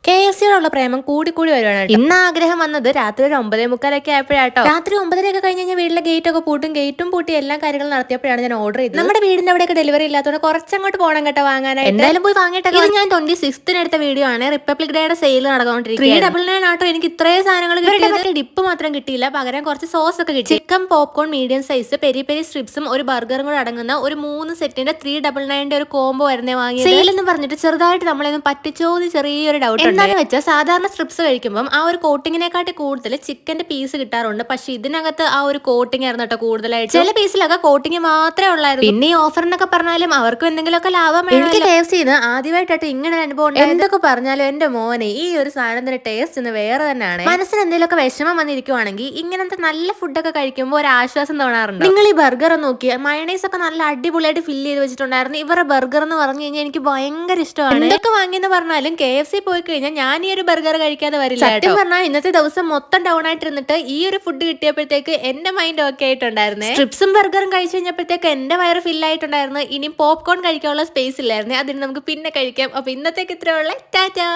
KFC-യോടുള്ള പ്രേമം കൂടി വരുവാണ്. ഇന്ന് ആഗ്രഹം വന്നത് രാത്രി ഒരു 9:45 ആയപ്പോഴാട്ടോ. രാത്രി 9:30 കഴിഞ്ഞ് കഴിഞ്ഞാൽ വീട്ടിലെ ഗേറ്റ് ഒക്കെ പൂട്ടും. ഗേറ്റും പൂട്ടി എല്ലാ കാര്യങ്ങളും നടത്തിയപ്പോഴാണ് ഞാൻ ഓർഡർ ചെയ്തത്. നമ്മുടെ വീടിന്റെ അവിടെയൊക്കെ ഡെലിവറി ഇല്ലാത്തതുകൊണ്ട് കുറച്ചങ്ങോട്ട് പോകണം കേട്ടോ വാങ്ങാനായിട്ട്. എന്തായാലും പോയി വാങ്ങിയിട്ടൊക്കെ. ഇത് ഞാൻ 26th എടുത്ത വീഡിയോ ആണ്. റിപ്പബ്ലിക് ഡേയുടെ സെയിൽ നടന്നുകൊണ്ടിരിക്കുകയാണ്. 399 ആട്ടോ. എനിക്ക് ഇത്രയും സാധനങ്ങൾ കിട്ടിയത്. ഡിപ്പ് മാത്രം കിട്ടിയില്ല, പകരം കുറച്ച് സോസ് ഒക്കെ കിട്ടി. Chicken popcorn medium size, peri peri സ്ട്രിപ്സും ഒരു ബർഗറും കൂടെ അടങ്ങുന്ന ഒരു 3 സെറ്റിന്റെ 399 ഒരു കോംബോ വരുന്നേ വാങ്ങി. സെയിൽ എന്ന് പറഞ്ഞിട്ട് ചെറുതായിട്ട് നമ്മളൊന്നും പറ്റിച്ചോന്ന് ചെറിയൊരു ഡൗട്ട്. എന്താണെന്ന് വെച്ചാൽ സാധാരണ സ്ട്രിപ്സ് കഴിക്കുമ്പോൾ ആ ഒരു കോട്ടിങ്ങിനെക്കാട്ടി കൂടുതൽ ചിക്കന്റെ പീസ് കിട്ടാറുണ്ട്. പക്ഷെ ഇതിനകത്ത് ആ ഒരു കോട്ടിങ് ആയിരുന്നു കേട്ടോ കൂടുതലായിട്ട്. ചില പീസിലൊക്കെ കോട്ടിങ് മാത്രമേ ഉള്ളായിരുന്നു. പിന്നെ ഈ ഓഫർ എന്നൊക്കെ പറഞ്ഞാലും അവർക്കും എന്തെങ്കിലുമൊക്കെ ലാഭം. എനിക്ക് KFC ആദ്യമായിട്ടായിട്ട് ഇങ്ങനെ ഒരു അനുഭവം. എന്തൊക്കെ പറഞ്ഞാലും എന്റെ മോനെ ഈ ഒരു സാധനത്തിന്റെ ടേസ്റ്റ് ഇന്ന് വേറെ തന്നെയാണ്. മനസ്സിന് എന്തെങ്കിലുമൊക്കെ വിഷമം വന്നിരിക്കുവാണെങ്കിൽ ഇങ്ങനത്തെ നല്ല ഫുഡൊക്കെ കഴിക്കുമ്പോൾ ഒരു ആശ്വാസം തോന്നാറുണ്ട്. നിങ്ങൾ ഈ ബർഗർ നോക്കിയാൽ മയണൈസ് ഒക്കെ നല്ല അടിപൊളിയായിട്ട് ഫില്ല് ചെയ്ത് വെച്ചിട്ടുണ്ടായിരുന്നു. ഇവരുടെ ബർഗർ എന്ന് പറഞ്ഞു കഴിഞ്ഞാൽ എനിക്ക് ഭയങ്കര ഇഷ്ടമാണ്. എന്തൊക്കെ വാങ്ങിയെന്ന് പറഞ്ഞാലും KFC പോയി കഴിഞ്ഞാൽ ഞാൻ ഈ ഒരു ബർഗർ കഴിക്കാതെ വരില്ല. സത്യം പറഞ്ഞാൽ ഇന്നത്തെ ദിവസം മൊത്തം ഡൗൺ ആയിട്ടിരുന്നിട്ട് ഈ ഒരു ഫുഡ് കിട്ടിയപ്പോഴത്തേക്ക് എന്റെ മൈൻഡ് ഓക്കെ ആയിട്ടുണ്ടായിരുന്നേ. സ്ട്രിപ്സും ബർഗറും കഴിച്ചു കഴിഞ്ഞപ്പോഴത്തേക്ക് എന്റെ വയറ് ഫിൽ ആയിട്ടുണ്ടായിരുന്നു. ഇനി പോപ്കോൺ കഴിക്കാനുള്ള സ്പേസ് ഇല്ലായിരുന്നു. അതിന് നമുക്ക് പിന്നെ കഴിക്കാം. അപ്പൊ ഇന്നത്തേക്ക് ഇത്രയുള്ള ടാറ്റാ.